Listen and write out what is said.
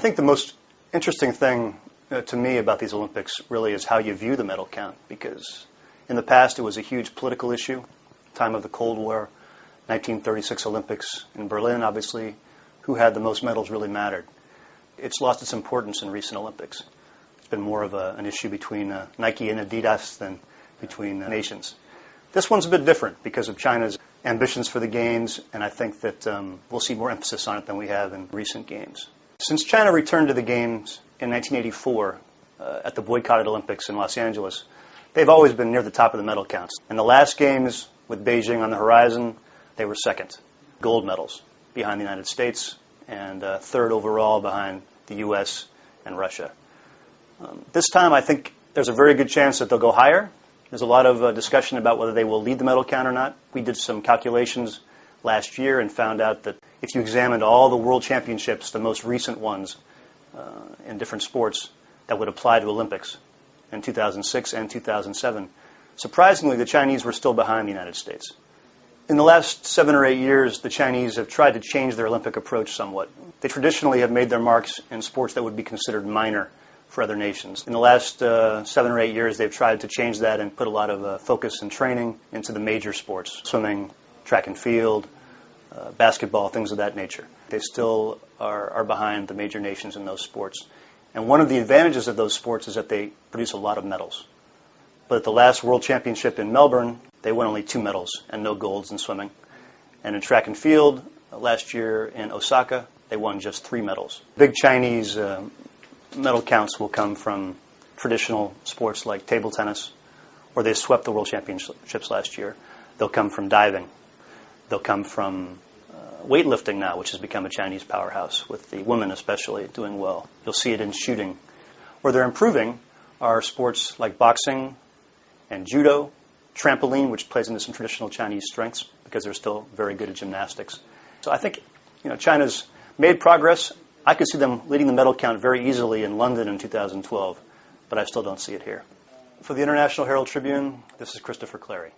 I think the most interesting thing to me about these Olympics really is how you view the medal count, because in the past it was a huge political issue. Time of the Cold War, 1936 Olympics in Berlin, obviously, who had the most medals really mattered. It's lost its importance in recent Olympics. It's been more of an issue between Nike and Adidas than between nations. This one's a bit different because of China's ambitions for the Games, and I think that we'll see more emphasis on it than we have in recent Games. Since China returned to the Games in 1984 at the boycotted Olympics in Los Angeles, they've always been near the top of the medal counts. In the last Games, with Beijing on the horizon, they were second. Gold medals behind the United States, and third overall behind the U.S. and Russia. This time, I think there's a very good chance that they'll go higher. There's a lot of discussion about whether they will lead the medal count or not. We did some calculations last year and found out that if you examined all the world championships, the most recent ones in different sports that would apply to Olympics in 2006 and 2007, surprisingly, the Chinese were still behind the United States. In the last 7 or 8 years, the Chinese have tried to change their Olympic approach somewhat. They traditionally have made their marks in sports that would be considered minor for other nations. In the last 7 or 8 years, they've tried to change that and put a lot of focus and training into the major sports: swimming, track and field, basketball, things of that nature. They still are behind the major nations in those sports. And one of the advantages of those sports is that they produce a lot of medals. But at the last World Championship in Melbourne, they won only 2 medals and no golds in swimming. And in track and field, last year in Osaka, they won just 3 medals. Big Chinese medal counts will come from traditional sports like table tennis, where they swept the World Championships last year. They'll come from diving. They'll come from weightlifting now, which has become a Chinese powerhouse, with the women especially doing well. You'll see it in shooting. Where they're improving are sports like boxing and judo, trampoline, which plays into some traditional Chinese strengths because they're still very good at gymnastics. So I think China's made progress. I could see them leading the medal count very easily in London in 2012, but I still don't see it here. For the International Herald Tribune, this is Christopher Clarey.